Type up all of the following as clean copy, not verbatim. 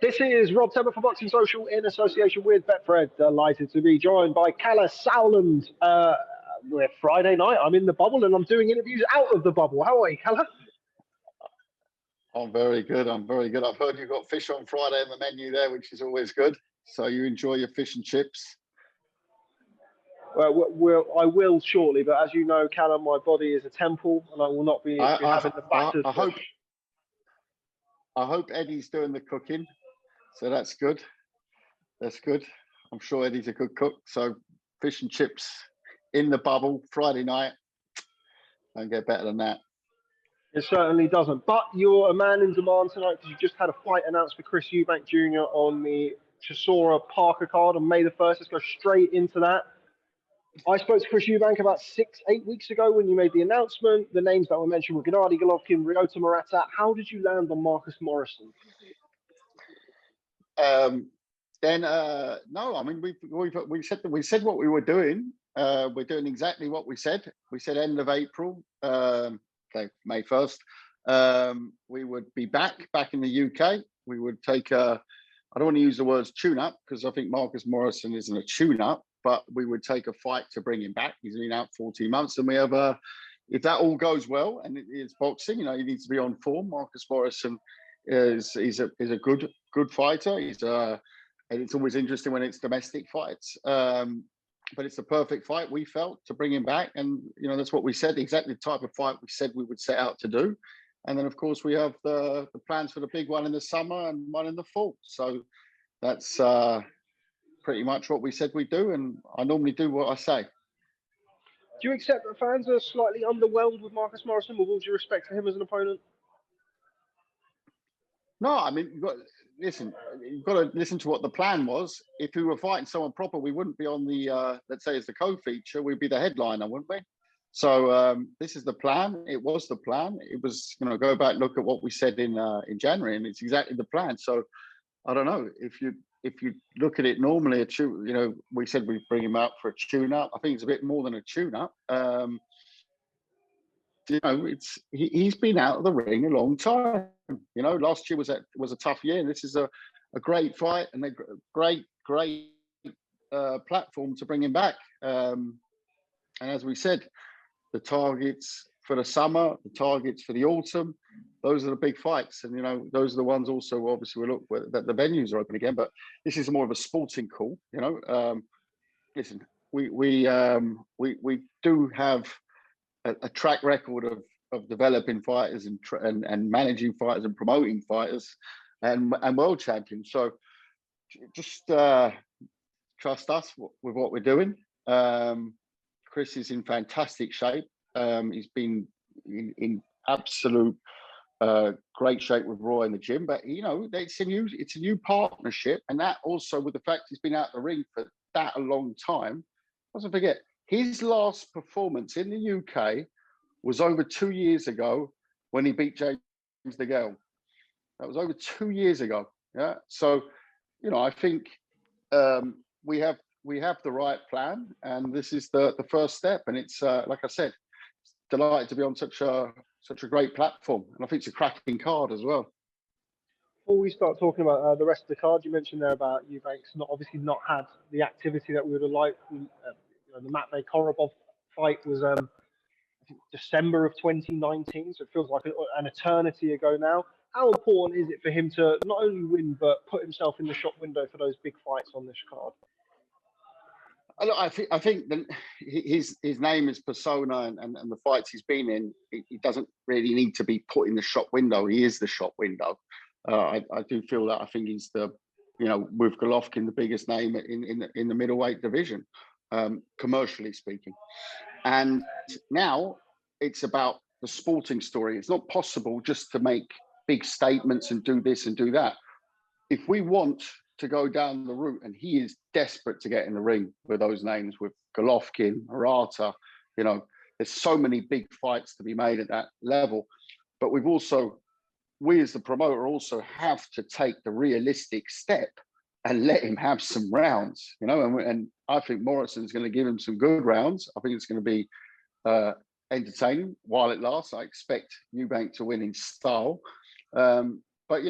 This is Rob Tebbutt for Boxing Social in association with Betfred. Delighted to be joined by Kalle Sauerland. We're Friday night. I'm in the bubble and I'm doing interviews out of the bubble. How are you, Kalle? I'm very good. I've heard you've got fish on Friday in the menu there, which is always good. So you enjoy your fish and chips? Well, I will shortly, but as you know, Kalle, my body is a temple and I will not be having the battered fish. I hope Eddie's doing the cooking. So that's good. That's good. I'm sure Eddie's a good cook. So fish and chips in the bubble Friday night. Don't get better than that. It certainly doesn't. But you're a man in demand tonight because you just had a fight announced for Chris Eubank Jr. on the Chisora Parker card on May the 1st. Let's go straight into that. I spoke to Chris Eubank about 6-8 weeks ago when you made the announcement. The names that were mentioned were Gennady Golovkin, Ryota Murata. How did you land on Marcus Morrison? No, I mean we said what we were doing. We're doing exactly what we said. We said end of April, May 1st. We would be back in the UK. We would take I don't want to use the words tune-up because I think Marcus Morrison isn't a tune-up, but we would take a fight to bring him back. He's been out 14 months, and we have if that all goes well, and it's boxing, he needs to be on form. Marcus Morrison is a good fighter. And it's always interesting when it's domestic fights. But it's the perfect fight, we felt, to bring him back. And, that's what we said, exactly the type of fight we said we would set out to do. And then, of course, we have the plans for the big one in the summer and one in the fall. So that's pretty much what we said we'd do. And I normally do what I say. Do you accept that fans are slightly underwhelmed with Marcus Morrison, with all due respect to him as an opponent? No, I mean, you've got to listen to what the plan was. If we were fighting someone proper, we wouldn't be on the, let's say, as the co-feature. We'd be the headliner, wouldn't we? So this is the plan. It was the plan. It was, go back, look at what we said in January, and it's exactly the plan. So I don't know if you look at it normally, we said we'd bring him out for a tune-up. I think it's a bit more than a tune-up. He's been out of the ring a long time. Last year was a tough year, and this is a great fight and a great platform to bring him back. And as we said, the targets for the summer, the targets for the autumn, those are the big fights, and those are the ones. Also, obviously, we look that the venues are open again, but this is more of a sporting call. Listen, we do have a track record of developing fighters and managing fighters and promoting fighters and world champions. So just trust us with what we're doing. Chris is in fantastic shape. He's been in absolute great shape with Roy in the gym. But it's a new partnership, and that also with the fact he's been out the ring for that a long time. Mustn't forget, his last performance in the UK was over 2 years ago when he beat James DeGale. That was over 2 years ago. Yeah. So, I think we have the right plan, and this is the first step. And it's like I said, delighted to be on such a great platform, and I think it's a cracking card as well. Before we start talking about the rest of the card, you mentioned there about Eubank's obviously not had the activity that we would have liked. The Matvey Korobov fight was I think December of 2019, so it feels like an eternity ago now. How important is it for him to not only win but put himself in the shop window for those big fights on this card? I think that his name, his persona, and the fights he's been in, he doesn't really need to be put in the shop window. He is the shop window. I do feel that. I think he's with Golovkin, the biggest name in the middleweight division, commercially speaking. And now it's about the sporting story. It's not possible just to make big statements and do this and do that. If we want to go down the route, and he is desperate to get in the ring with those names, with Golovkin, Murata, there's so many big fights to be made at that level. But we as the promoter also have to take the realistic step and let him have some rounds, and I think Morrison's going to give him some good rounds. I think it's going to be entertaining while it lasts. I expect Eubank to win in style. But,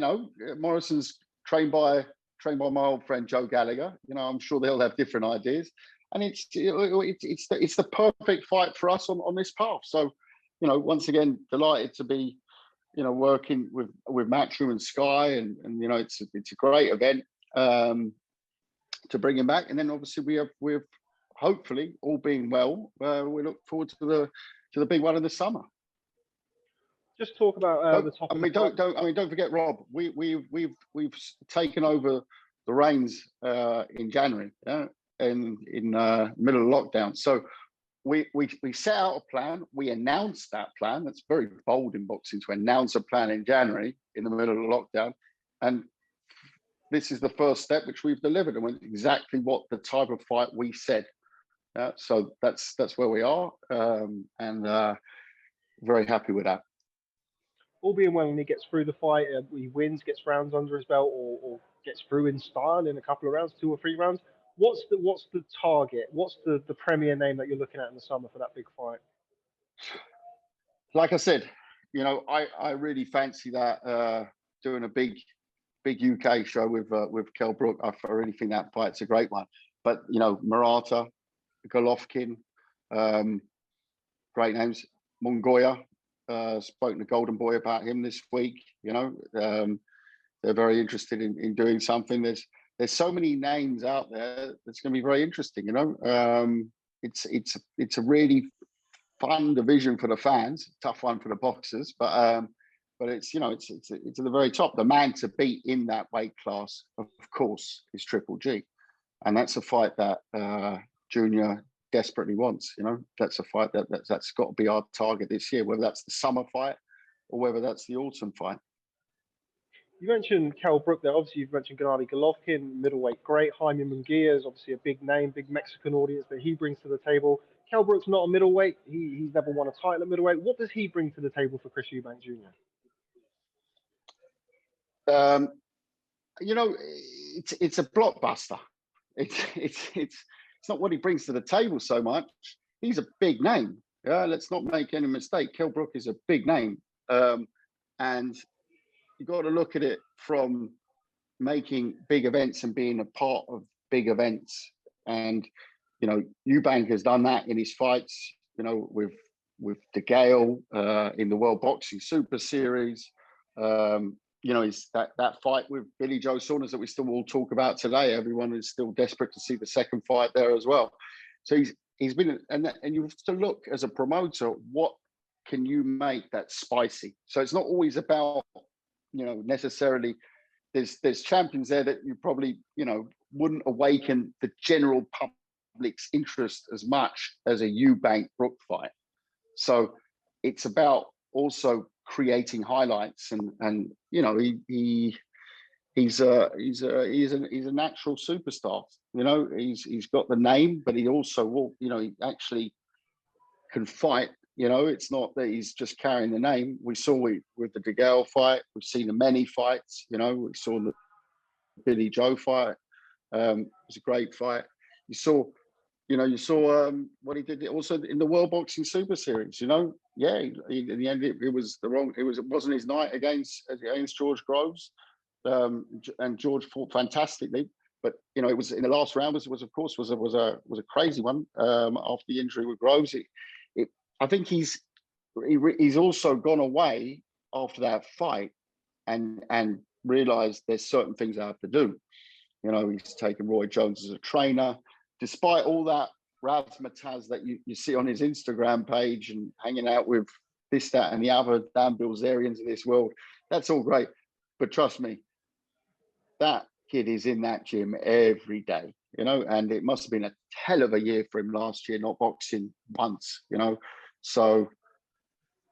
Morrison's trained by my old friend Joe Gallagher. You know, I'm sure they'll have different ideas, and it's the perfect fight for us on this path. So, you know, once again, delighted to be, you know, working with Matchroom and Sky, and you know, it's a great event to bring him back. And then obviously we're hopefully, all being well, we look forward to the big one in the summer. Just talk about the top. Don't forget, Rob. We've taken over the reins in January, in middle of lockdown. So we set out a plan. We announced that plan. That's very bold in boxing, to announce a plan in January in the middle of lockdown, and this is the first step which we've delivered, and exactly what the type of fight we said. So that's where we are, and very happy with that. All being well, when he gets through the fight, he wins, gets rounds under his belt, or gets through in style in a couple of rounds, 2 or 3 rounds. What's the target? What's the premier name that you're looking at in the summer for that big fight? Like I said, you know, I really fancy that doing a big UK show with Kell Brook. I really think that fight's a great one. But you know, Murata, Golovkin, great names. Mongoya, spoken to Golden Boy about him this week. You know, they're very interested in doing something. There's so many names out there that's going to be very interesting. You know, it's a really fun division for the fans, tough one for the boxers, but it's, you know, it's at the very top. The man to beat in that weight class, of course, is Triple G, and that's a fight that Junior desperately wants. You know, that's a fight that's got to be our target this year, whether that's the summer fight or whether that's the autumn fight. You mentioned Kell Brook there. Obviously, you've mentioned Gennady Golovkin, middleweight great. Jaime Munguia is obviously a big name, big Mexican audience that he brings to the table. Kell Brook's not a middleweight. He's never won a title at middleweight. What does he bring to the table for Chris Eubank Jr.? You know, it's a blockbuster. It's not what he brings to the table so much. He's a big name. Yeah, let's not make any mistake. Kell Brook is a big name, and you've got to look at it from making big events and being a part of big events. And you know, Eubank has done that in his fights. You know, with De Gale in the World Boxing Super Series. You know, it's that fight with Billy Joe Saunders that we still all talk about today. Everyone is still desperate to see the second fight there as well. So he's been, and you have to look as a promoter, what can you make that's spicy? So it's not always about, you know, necessarily. There's champions there that you probably, you know, wouldn't awaken the general public's interest as much as a Eubank Brook fight. So it's about also creating highlights, and you know, he's a natural superstar. You know, he's got the name, but he also will, you know, he actually can fight. You know, it's not that he's just carrying the name. We saw with the De Gale fight. We've seen the many fights. You know, we saw the Billy Joe fight. It was a great fight. You saw what he did also in the World Boxing Super Series. You know, yeah, in the end it was the wrong. It wasn't his night against George Groves, and George fought fantastically. But you know, it was in the last round. Was a crazy one after the injury with Groves. I think he's also gone away after that fight and realised there's certain things I have to do. You know, he's taken Roy Jones as a trainer. Despite all that razzmatazz that you see on his Instagram page and hanging out with this, that, and the other Dan Bilzerians of this world, that's all great. But trust me, that kid is in that gym every day, you know, and it must have been a hell of a year for him last year, not boxing once, you know. So,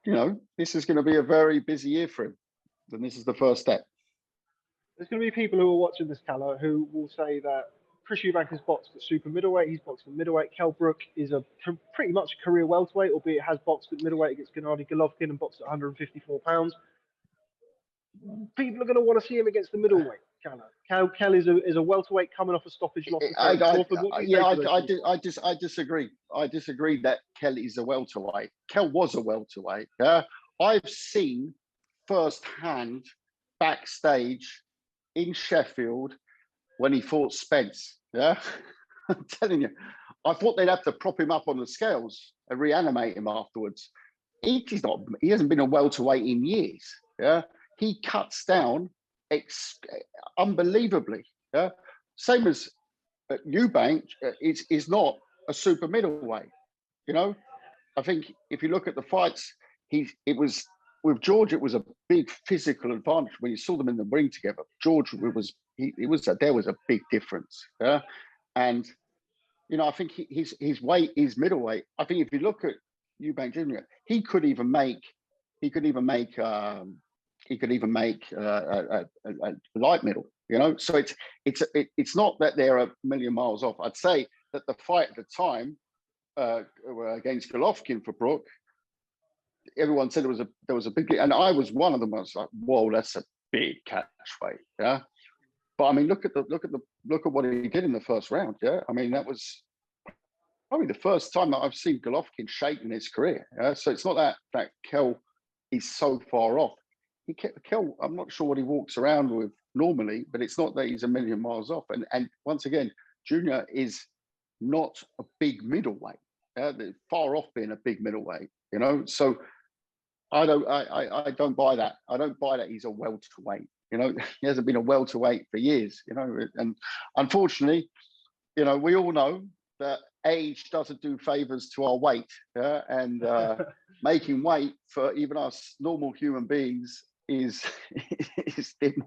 you know, this is going to be a very busy year for him. And this is the first step. There's going to be people who are watching this, Kalle, who will say that Chris Eubank has boxed at super middleweight. He's boxed at middleweight. Kell Brook is pretty much a career welterweight, albeit has boxed at middleweight against Gennady Golovkin and boxed at 154 pounds. People are going to want to see him against the middleweight, Kalle. Kell is a welterweight coming off a stoppage loss. I disagree. I disagree that Kell is a welterweight. Kell was a welterweight. I've seen firsthand backstage in Sheffield when he fought Spence. Yeah, I'm telling you, I thought they'd have to prop him up on the scales and reanimate him afterwards. He's not. He hasn't been a welterweight in years. Yeah, he cuts down unbelievably. Yeah, same as Eubank is not a super middleweight. You know, I think if you look at the fights, it was with George. It was a big physical advantage when you saw them in the ring together. George there was a big difference. Yeah, and you know, I think his weight is middleweight. I think if you look at Eubank Jr., he could even make a light middle. You know, so it's not that they're a million miles off. I'd say that the fight at the time against Golovkin for Brook, everyone said there was a big, and I was one of them. I was like, whoa, that's a big catch weight. Yeah, but I mean, look at what he did in the first round. Yeah, I mean, that was probably the first time that I've seen Golovkin shake in his career. Yeah? So it's not that Kell is so far off. Kell, I'm not sure what he walks around with normally, but it's not that he's a million miles off. And once again, Junior is not a big middleweight. They're far off being a big middleweight. You know, so I don't buy that. I don't buy that he's a welterweight. You know, he hasn't been a welterweight for years. You know, and unfortunately, you know, we all know that age doesn't do favors to our weight, yeah? And making weight for even us normal human beings is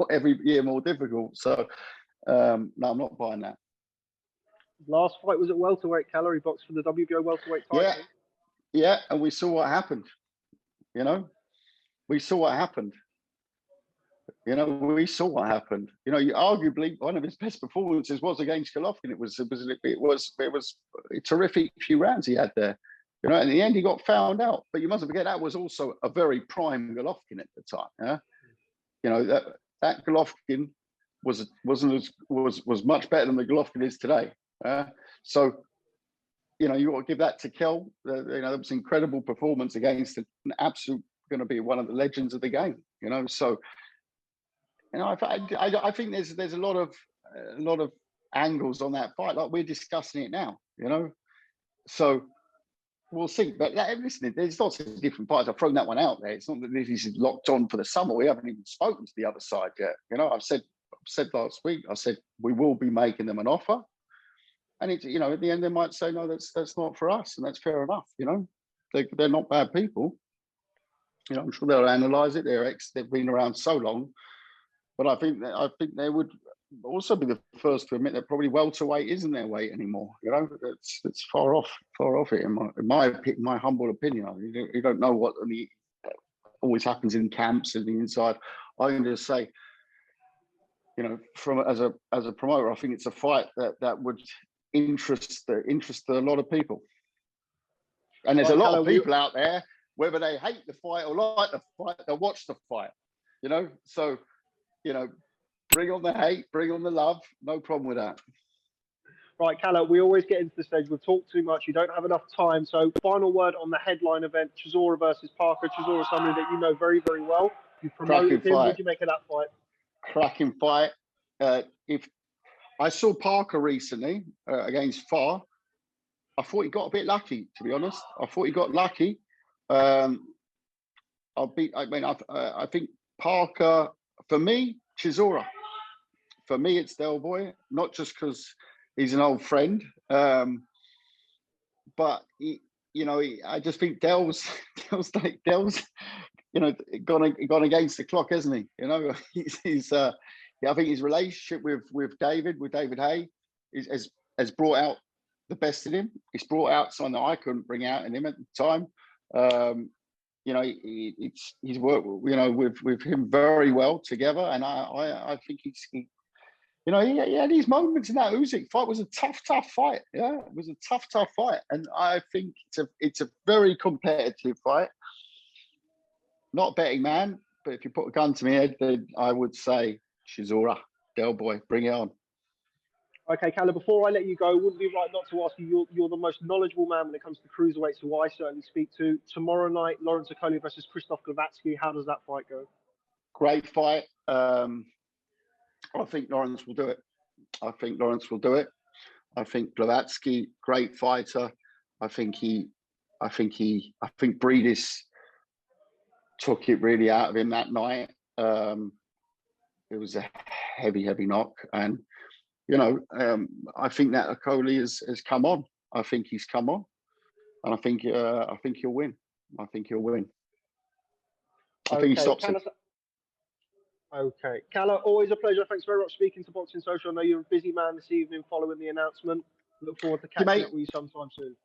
every year more difficult. So no, I'm not buying that. Last fight was at welterweight. Calorie box for the WBO welterweight title. Yeah, and we saw what happened. You know, we saw what happened. You know, we saw what happened. You know, arguably one of his best performances was against Golovkin. It was a terrific few rounds he had there. You know, in the end he got found out. But you mustn't forget that was also a very prime Golovkin at the time. Yeah, you know that Golovkin was much better than the Golovkin is today. So, you know, you got to give that to Kell. You know, that was an incredible performance against an absolute going to be one of the legends of the game. You know, so. You know, I think there's a lot of angles on that fight. Like we're discussing it now, you know. So we'll see. But listen, there's lots of different fights. I've thrown that one out there. It's not that this is locked on for the summer. We haven't even spoken to the other side yet. You know, I've said last week. I said we will be making them an offer, and it's, you know, at the end they might say no, that's not for us, and that's fair enough. You know, they're not bad people. You know, I'm sure they'll analyse it. They've been around so long. But I think they would also be the first to admit that probably welterweight isn't their weight anymore. You know, it's far off it in my humble opinion. You don't know what always happens in camps and the inside. I can just say, you know, as a promoter, I think it's a fight that would interest a lot of people. And there's a lot of people out there, whether they hate the fight or like the fight, they'll watch the fight. You know, so. You know, bring on the hate, bring on the love. No problem with that. Right, Kalle, we always get into the stage. We'll talk too much. You don't have enough time. So final word on the headline event, Chisora versus Parker. Chisora is somebody that you know very, very well. You promoted him. What did you make of that fight? Cracking fight. If I saw Parker recently against Farr, I thought he got a bit lucky, to be honest. I thought he got lucky. I think Parker... For me, Chisora. For me, it's Del Boy, not just because he's an old friend, but I just think Del's, you know, gone against the clock, hasn't he? You know, I think his relationship with David Hay, has brought out the best in him. It's brought out something that I couldn't bring out in him at the time. You know, he's worked, you know, with him very well together, and I think he had these moments in that Usyk fight. It was a tough fight. Yeah, it was a tough fight, and I think it's a very competitive fight. Not a betting man, but if you put a gun to my head, then I would say Chisora, Del Boy, bring it on. Okay, Kalle, before I let you go, it wouldn't be right not to ask you. You're the most knowledgeable man when it comes to cruiserweights, who I certainly speak to. Tomorrow night, Lawrence Okolie versus Krzysztof Glowacki. How does that fight go? Great fight. I think Lawrence will do it. I think Lawrence will do it. I think Blavatsky, great fighter. I think Breedis took it really out of him that night. It was a heavy knock, and I think that Okolie has come on. I think he's come on, and I think he'll win. I think he'll win. I think he stops it. Okay, Kalle, always a pleasure. Thanks very much for speaking to Boxing Social. I know you're a busy man this evening following the announcement. Look forward to catching up with you sometime soon.